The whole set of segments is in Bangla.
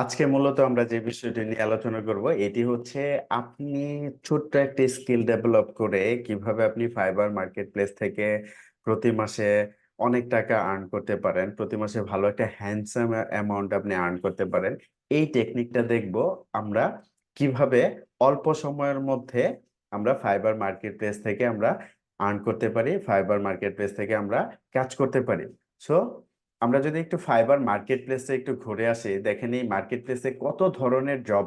আজকে মূলত আমরা যে বিষয়টি নিয়ে আলোচনা করব এটি হচ্ছে আপনি ছোট্ট একটা স্কিল ডেভেলপ করে কিভাবে আপনি ফাইবার মার্কেট প্লেস থেকে প্রতি মাসে অনেক টাকা আর্ন করতে পারেন, প্রতি মাসে ভালো একটা হ্যান্ডসাম অ্যামাউন্ট আপনি আর্ন করতে পারেন। এই টেকনিকটা দেখব আমরা কিভাবে অল্প সময়ের মধ্যে আমরা ফাইবার মার্কেট প্লেস থেকে আমরা আর্ন করতে পারি, ফাইবার মার্কেট প্লেস থেকে আমরা কাজ করতে পারি। সো আমরা যদি একটু ফাইবার মার্কেট প্লেসে একটু ঘুরে আসি, দেখেন এই মার্কেট প্লেসে কত ধরনের জব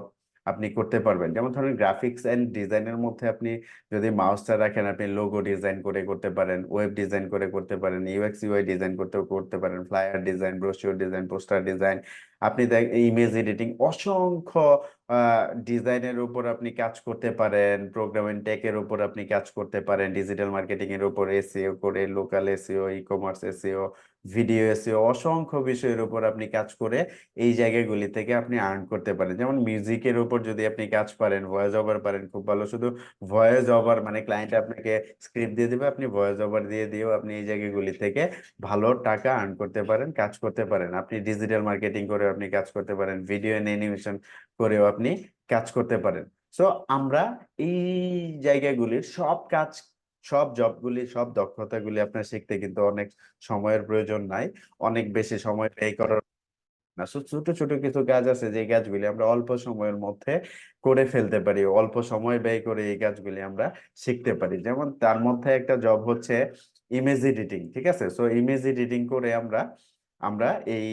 আপনি করতে পারবেন। যেমন ধরেন গ্রাফিক্স এন্ড ডিজাইনের মধ্যে আপনি যদি মাউসটা রাখেন, আপনি লোগো ডিজাইন করে করতে পারেন, ওয়েব ডিজাইন করে করতে পারেন, ইউএক্স ইউআই ডিজাইন করতে পারেন, flyer design, brochure design, poster design, আপনি ইমেজ এডিটিং, অসংখ্য ডিজাইনের উপর আপনি কাজ করতে পারেন, প্রোগ্রামিং টেকের উপর আপনি কাজ করতে পারেন, ডিজিটাল মার্কেটিং এর উপর এসইও করে, local SEO, e commerce SEO, video SEO, অসংখ্য বিষয়ের উপর আপনি কাজ করে এই জায়গাগুলি থেকে আপনি আর্ন করতে পারেন। যেমন মিউজিকের উপর যদি আপনি কাজ পারেন, ভয়েস ওভার পারেন, খুব ভালো। শুধু ভয়েস ওভার মানে ক্লায়েন্ট আপনাকে স্ক্রিপ্ট দিয়ে দিবে, আপনি ভয়েস ওভার দিয়ে দিয়েও আপনি এই জায়গাগুলি থেকে ভালো টাকা আর্ন করতে পারেন, কাজ করতে পারেন। আপনি ডিজিটাল মার্কেটিং করে আপনি কাজ করতে পারেন, ভিডিও এন্ড অ্যানিমেশন করেও আপনি কাজ করতে পারেন। সো আমরা এই জায়গাগুলির সব কাজ, সব জবগুলি, সব দক্ষতাগুলি আপনার শিখতে কিন্তু অনেক সময়ের প্রয়োজন নাই, অনেক বেশি সময় ব্যয় করার না। ছোট ছোট কিছু কাজ আছে যে কাজগুলি আমরা অল্প সময়ের মধ্যে করে ফেলতে পারি, অল্প সময় ব্যয় করে এই কাজগুলি আমরা শিখতে পারি। যেমন তার মধ্যে একটা জব হচ্ছে ইমেজ এডিটিং, ঠিক আছে? সো ইমেজ এডিটিং করে আমরা আমরা এই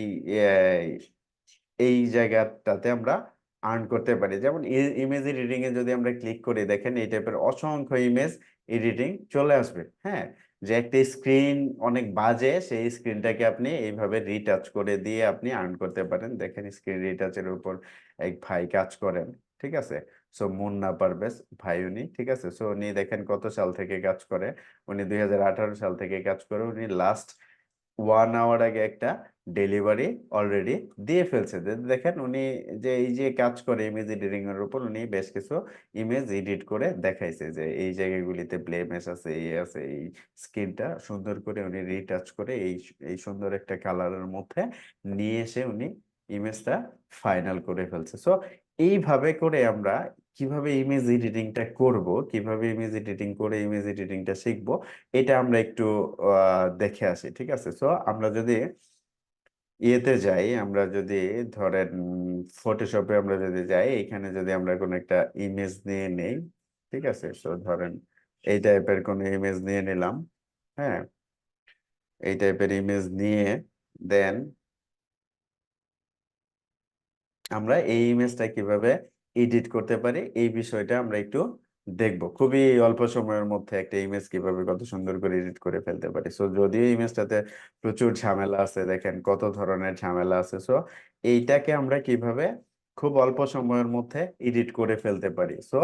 এই জায়গাটাতে আমরা আর্ন করতে পারি। যেমন ইমেজ এডিটিং এ যদি আমরা ক্লিক করি, দেখেন এই টাইপের অসংখ্য ইমেজ এডিটিং চলে আসবে। হ্যাঁ, যে একটা স্ক্রিন অনেক বাজে, সেই স্ক্রিনটাকে আপনি এইভাবে রিটাচ করে দিয়ে আপনি আর্ন করতে পারেন। দেখেন স্ক্রিন রিটাচের উপর এক ভাই কাজ করেন, ঠিক আছে? সো মুন্না পারভেজ ভাই উনি, ঠিক আছে? সো উনি দেখেন কত সাল থেকে কাজ করে, উনি 2018 সাল থেকে কাজ করে। উনি লাস্ট 1 আওয়ার আগে একটা ডেলিভারি অলরেডি দিয়ে ফেলছে। দেখেন উনি যে এই যে কাজ করে ইমেজ এডিটিং এর উপর, উনি বেশ কিছু ইমেজ এডিট করে দেখাইছে যে এই জায়গাগুলিতে ব্লেমিশ আছে, এই আছে, এই স্কিনটা সুন্দর করে উনি রিটাচ করে এই এই সুন্দর একটা কালারের মধ্যে নিয়ে এসে উনি ইমেজটা ফাইনাল করে ফেলছে। সো এইভাবে করে আমরা কিভাবে ইমেজ এডিটিংটা করব, কিভাবে ইমেজ এডিটিং করে ইমেজ এডিটিংটা শিখবো, এটা আমরা একটু দেখে আসি, ঠিক আছে? সো আমরা যদি ইয়েতে যাই, আমরা যদি ধরেন ফটোশপে আমরা যদি যাই, এখানে যদি আমরা কোনো একটা ইমেজ নিয়ে নেই, ঠিক আছে? সো ধরেন এই টাইপের কোনো ইমেজ নিয়ে নিলাম। হ্যাঁ, এই টাইপের ইমেজ নিয়ে দেন আমরা এই ইমেজটা কিভাবে এডিট করতে পারি এই বিষয়টা আমরা একটু দেখব। খুবই অল্প সময়ের মধ্যে একটা ইমেজ কিভাবে কত সুন্দর করে এডিট করে ফেলতে পারি। সো যদিও ইমেজটাতে প্রচুর ঝামেলা আছে, দেখেন কত ধরনের ঝামেলা আছে। সো এইটাকে আমরা কিভাবে খুব অল্প সময়ের মধ্যে এডিট করে ফেলতে পারি। সো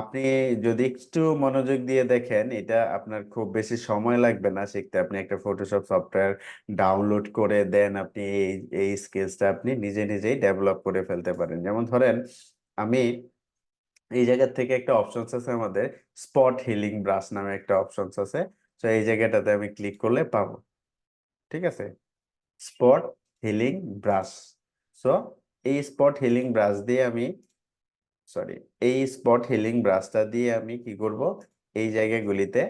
আপনি যদি একটু মনোযোগ দিয়ে দেখেন, এটা আপনার খুব বেশি সময় লাগবে না শিখতে। আপনি একটা ফটোশপ সফটওয়্যার ডাউনলোড করে দেন আপনি এই এই স্কিলসটা আপনি নিজে নিজেই ডেভেলপ করে ফেলতে পারেন। যেমন ধরেন আমি এই জায়গা থেকে একটা অপশনস আছে আমাদের, স্পট হিলিং ব্রাশ নামে একটা অপশনস আছে। তো এই জায়গাটাতে আমি ক্লিক করলে পাবো, ঠিক আছে? Spot healing brush. সো এই স্পট হিলিং ব্রাশ দিয়ে আমি, সরি, এই স্পট হিলিং ব্রাশটা দিয়ে আমি কি করব, এই জায়গাগুলিতে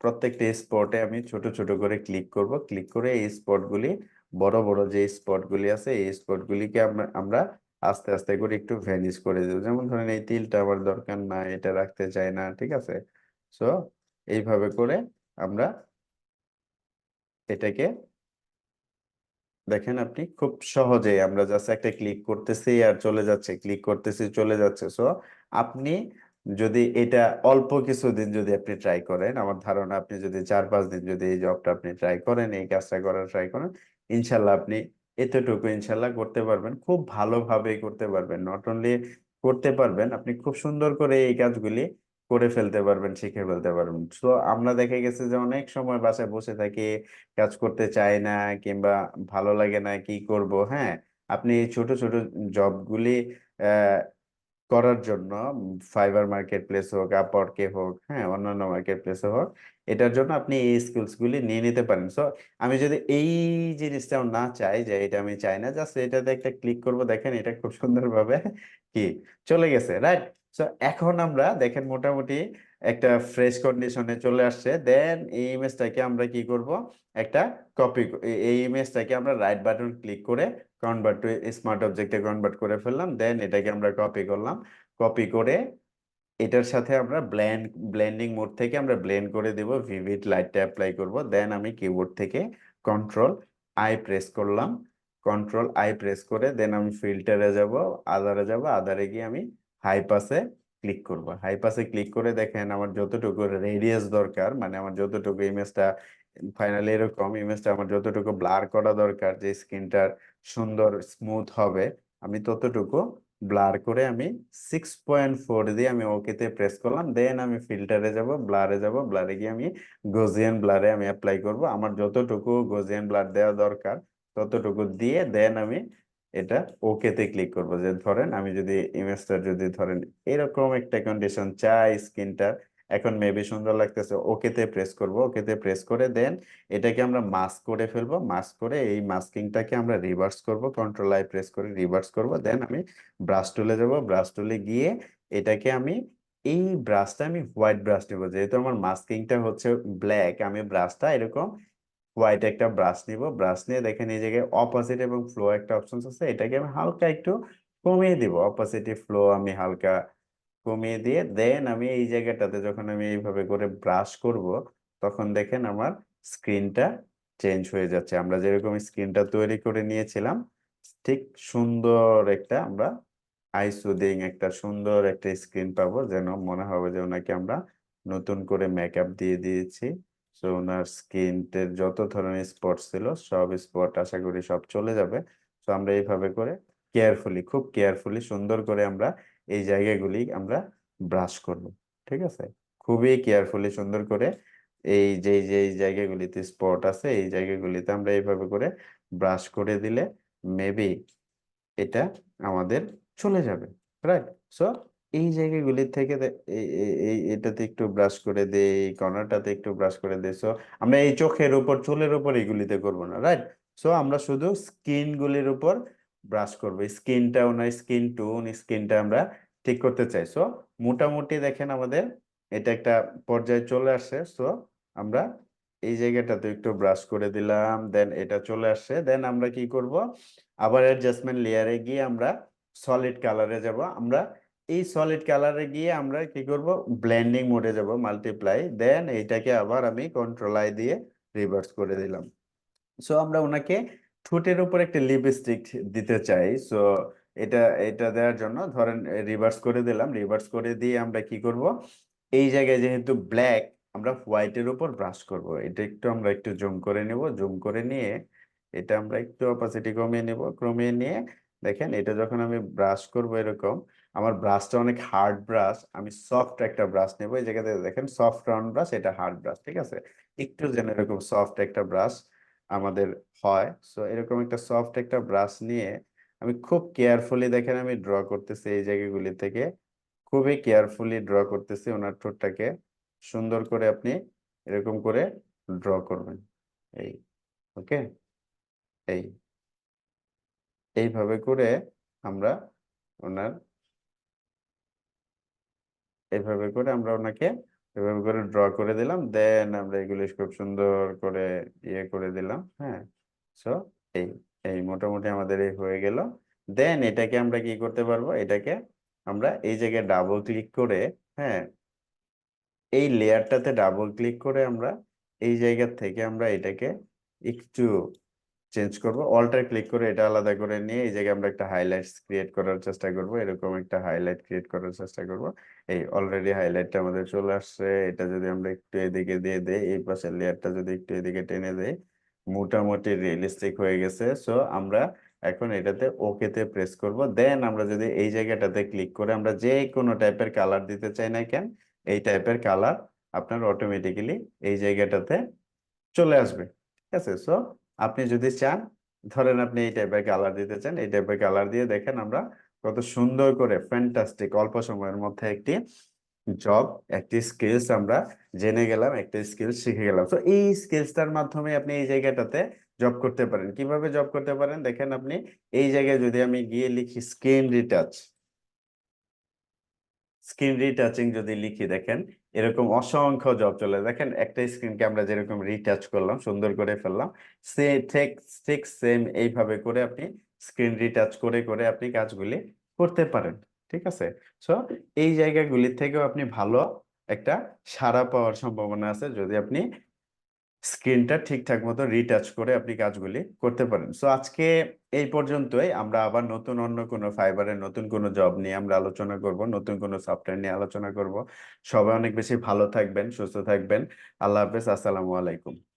প্রত্যেকটা স্পটে আমি ছোট ছোট করে ক্লিক করব। ক্লিক করে এই স্পটগুলি, বড় বড় যে স্পটগুলি আছে এই স্পটগুলিকে আমরা আমরা আস্তে আস্তে করে একটু ভ্যানিশ করে দেবো। যেমন ধরেন এই তিলটা আমার দরকার না, এটা রাখতে চাই না, ঠিক আছে? সো এইভাবে করে আমরা এটাকে, দেখেন আপনি খুব সহজেই আমরা জাস্ট একটা ক্লিক করতেছি আর চলে যাচ্ছে, ক্লিক করতেছি চলে যাচ্ছে। সো আপনি যদি এটা অল্প কিছুদিন যদি আপনি ট্রাই করেন, আমার ধারণা আপনি যদি 4-5 দিন যদি এই জবটা আপনি ট্রাই করেন, এই কাজটা করার ট্রাই করেন, ইনশাল্লাহ আপনি এতটুকু ইনশাল্লাহ করতে পারবেন, খুব ভালোভাবেই করতে পারবেন। নট অনলি করতে পারবেন, আপনি খুব সুন্দর করে এই কাজগুলি করে ফেলতে পারবেন, শিখে ফেলতে পারবেন। তো আমরা দেখে গেছে যে অনেক সময় বাসায় বসে থাকি, কাজ করতে চাই না, কিংবা ভালো লাগে না, কি করব। হ্যাঁ, আপনি এই ছোট ছোট জবগুলি করার জন্য ফাইবার মার্কেট প্লেস হোক, আপওয়ার্কে হোক, হ্যাঁ, অন্যান্য মার্কেট প্লেসে হোক, এটার জন্য আপনি এই স্কিলস গুলি নিয়ে নিতে পারেন। সো আমি যদি এই জিনিসটাও না চাই, যে এটা আমি চাই না, জাস্ট এটাতে একটা ক্লিক করব, দেখেন এটা খুব সুন্দরভাবে কি চলে গেছে, রাইট? সো এখন আমরা দেখেন মোটামুটি একটা ফ্রেশ কন্ডিশনে চলে আসছে। দেন এই ইমেজটাকে আমরা কি করব, একটা কপি, এই ইমেজটাকে আমরা রাইট বাটন ক্লিক করে কনভার্ট টু স্মার্ট অবজেক্টে কনভার্ট করে ফেললাম। দেন এটাকে আমরা কপি করলাম, কপি করে এটার সাথে আমরা ব্লেন্ডিং মোড থেকে আমরা ব্লেন্ড করে দেব, ভিভিড লাইটটা অ্যাপ্লাই করব। দেন আমি কিবোর্ড থেকে কন্ট্রোল আই প্রেস করলাম, কন্ট্রোল আই প্রেস করে দেন আমি ফিল্টারে যাব, আদারে যাব, আদারে গিয়ে আমি হাই পাসে ক্লিক করব। হাই পাসে ক্লিক করে দেখেন আমার যতটুকু রেডিয়াস দরকার, মানে আমার যতটুকু ইমেজটা ফাইনালি এরকম ইমেজটা আমার যতটুকু ব্লার করা দরকার, যে স্ক্রিনটার সুন্দর স্মুথ হবে, আমি ততটুকু ব্লার করে আমি 6.4 দিয়ে আমি ওকেতে প্রেস করলাম। দেন আমি ফিল্টারে যাব, ব্লারে যাব, ব্লারে গিয়ে আমি গজিয়ান ব্লারে আমি অ্যাপ্লাই করব। আমার যতটুকু গজিয়ান ব্লার দেওয়া দরকার ততটুকু দিয়ে দেন আমি এটা ওকেতে ক্লিক করব। যে ধরেন আমি যদি ইমেজটা যদি ধরেন এরকম একটা কন্ডিশন চাই, স্ক্রিনটা এখন মেবি সুন্দর লাগতেছে, ওকেতে প্রেস করব। ওকেতে প্রেস করে দেন এটাকে আমরা মাস্ক করে ফেলবো। মাস্ক করে এই মাস্কিংটাকে আমরা রিভার্স করব, কন্ট্রোল আই প্রেস করে রিভার্স করব। দেন আমি ব্রাশ টুলে যাব, ব্রাশ টুলে গিয়ে এটাকে আমি এই ব্রাশটা আমি হোয়াইট ব্রাশ নেবো, যেহেতু আমার মাস্কিংটা হচ্ছে ব্ল্যাক, আমি ব্রাশটা এরকম হোয়াইট একটা ব্রাশ নিব। ব্রাশ নিয়ে দেখেন এই জায়গায় অপোজিট এবং ফ্লো একটা অপশন আছে, এটাকে আমি হালকা একটু কমিয়ে দিব। অপোজিটিভ ফ্লো আমি হালকা কমিয়ে দিয়ে দেন আমি এই জায়গাটাতে যখন আমি এইভাবে করে ব্রাশ করব, তখন দেখেন আমার স্ক্রিনটা চেঞ্জ হয়ে যাচ্ছে। আমরা যেরকম স্ক্রিনটা তৈরি করে নিয়েছিলাম, ঠিক সুন্দর একটা আমরা আই সুদিং একটা সুন্দর একটা স্ক্রিন পাবো, যেন মনে হবে যে ওনাকে আমরা নতুন করে মেকআপ দিয়ে দিয়েছি। তো ওনার স্কিনের যত ধরনের স্পট ছিল সব স্পট আশা করি সব চলে যাবে। তো আমরা এইভাবে করে কেয়ারফুলি, খুব কেয়ারফুলি সুন্দর করে আমরা এই জায়গাগুলি আমরা ব্রাশ করব, ঠিক আছে? খুবই কেয়ারফুলি সুন্দর করে এই যে এই জায়গাগুলিতে স্পট আছে এই জায়গাগুলিতে আমরা এইভাবে করে ব্রাশ করে দিলে মেবি এটা আমাদের চলে যাবে, রাইট? সো এই জায়গাগুলি থেকে এটাতে একটু ব্রাশ করে দেই, এই কর্নারটাতে একটু ব্রাশ করে দেই। সো আমরা এই চোখের উপর, চুলের উপর এগুলিতে করব না, রাইট? সো আমরা শুধু স্কিন গুলির উপর ব্রাশ করবো। স্কিনটা ওনার স্কিন টোন, স্কিনটা আমরা ঠিক করতে চাই। সো মোটামুটি দেখেন আমাদের এটা একটা পর্যায়ে চলে আসছে। সো আমরা এই জায়গাটাতে একটু ব্রাশ করে দিলাম, দেন এটা চলে আসছে। দেন আমরা কি করব, আবার অ্যাডজাস্টমেন্ট লেয়ারে গিয়ে আমরা সলিড কালারে যাব। আমরা এই সলিড কালারে গিয়ে আমরা কি করব, ব্লেন্ডিং মোডে যাব, মাল্টিপ্লাই। দেন এইটাকে আবার আমি কন্ট্রোল আই দিয়ে রিভার্স করে দিলাম। সো আমরা ওনাকে ঠোঁটের উপর একটা লিপস্টিক দিতে চাই। সো এটা এটা দেওয়ার জন্য ধরেন রিভার্স করে দিলাম। রিভার্স করে দিয়ে আমরা কি করব, এই জায়গায় যেহেতু ব্ল্যাক, আমরা হোয়াইটের উপর ব্রাশ করব। এটা একটু আমরা একটু জুম করে নেব, জুম করে নিয়ে এটা আমরা একটু অপাসিটি কমিয়ে নেব, কমিয়ে নিয়ে দেখেন এটা যখন আমি ব্রাশ করব এরকম, আমার ব্রাশটা অনেক হার্ড ব্রাশ, আমি সফট একটা ব্রাশ নেব। এই জায়গাতে দেখেন সফট রাউন্ড ব্রাশ, এটা হার্ড ব্রাশ, ঠিক আছে? একটু যেন এরকম সফট একটা ব্রাশ আমাদের হয়। সো এরকম একটা সফট একটা ব্রাশ নিয়ে আমি খুব কেয়ারফুলি দেখেন আমি ড্র করতেছি এই জায়গাগুলি থেকে, খুবই কেয়ারফুলি ড্র করতেছি ওনার ঠোঁটটাকে। সুন্দর করে আপনি এরকম করে ড্র করবেন, এই, ওকে, এই এইভাবে করে আমরা ওনার এইভাবে করে আমরা ওনাকে এভাবে করে ড্র করে দিলাম। দেন আমরা এগুলি খুব সুন্দর করে ইয়ে করে দিলাম, হ্যাঁ। সো এই এই মোটামুটি আমাদের এই হয়ে গেল। দেন এটাকে আমরা কি করতে পারবো, এটাকে আমরা এই জায়গায় ডাবল ক্লিক করে, হ্যাঁ, এই লেয়ারটাতে ডাবল ক্লিক করে আমরা এই জায়গা থেকে আমরা এটাকে একটু চেঞ্জ করব। অল্টার ক্লিক করে এটা আলাদা করে নিয়ে এই জায়গায় আমরা একটা হাইলাইটস ক্রিয়েট করার চেষ্টা করব, এরকম একটা হাইলাইট ক্রিয়েট করার চেষ্টা করব। এই অলরেডি হাইলাইটটা আমাদের চলে আসছে। এটা যদি আমরা একটু এদিকে দিয়ে দেই, এই পাশের লেয়ারটা যদি একটু এদিকে টেনে দেই, মোটামুটি রিয়েলিস্টিক হয়ে গেছে। সো আমরা এখন এটাতে ওকেতে প্রেস করব। দেন আমরা যদি এই জায়গাটাতে ক্লিক করে আমরা যে কোনো টাইপের কালার দিতে চাই না কেন, এই টাইপের কালার আপনার অটোমেটিক্যালি এই জায়গাটাতে চলে আসবে, ঠিক আছে? সো আপনি যদি চান, ধরেন আপনি এই টাইপের কালার দিতে চান, এই টাইপের কালার দিয়ে দেখেন আমরা কত সুন্দর করে ফ্যান্টাস্টিক অল্প সময়ের মধ্যে একটি জব, একটি স্কিলস আমরা জেনে গেলাম, একটা স্কিলস শিখে গেলাম। তো এই স্কিলসটার মাধ্যমে আপনি এই জায়গাটাতে জব করতে পারেন। কিভাবে জব করতে পারেন দেখেন, আপনি এই জায়গায় যদি আমি গিয়ে লিখি স্ক্রিন রিটাচ, স্ক্রিন রিটাচিং যদি লিখি দেখেন এরকম অসংখ্য জব চলে। দেখেন একটা স্ক্রিনকে আমরা যেরকম রিটাচ করলাম, সুন্দর করে ফেললাম, সে ঠিক ঠিক সেম এইভাবে করে আপনি স্ক্রিন রিটাচ করে করে আপনি কাজগুলি করতে পারেন। ঠিক আছে। সো এই জায়গাগুলি থেকেও আপনি ভালো একটা সাড়া পাওয়ার সম্ভাবনা আছে যদি আপনি স্ক্রিনটা ঠিকঠাক মতো রিটাচ করে আপনি কাজগুলি করতে পারেন। সো আজকে এই পর্যন্তই। আমরা আবার নতুন অন্য কোনো ফাইবারের নতুন কোনো জব নিয়ে আমরা আলোচনা করব, নতুন কোনো সফটওয়্যার নিয়ে আলোচনা করব। সবাই অনেক বেশি ভালো থাকবেন, সুস্থ থাকবেন। আল্লাহ হাফেজ, আসসালামু আলাইকুম।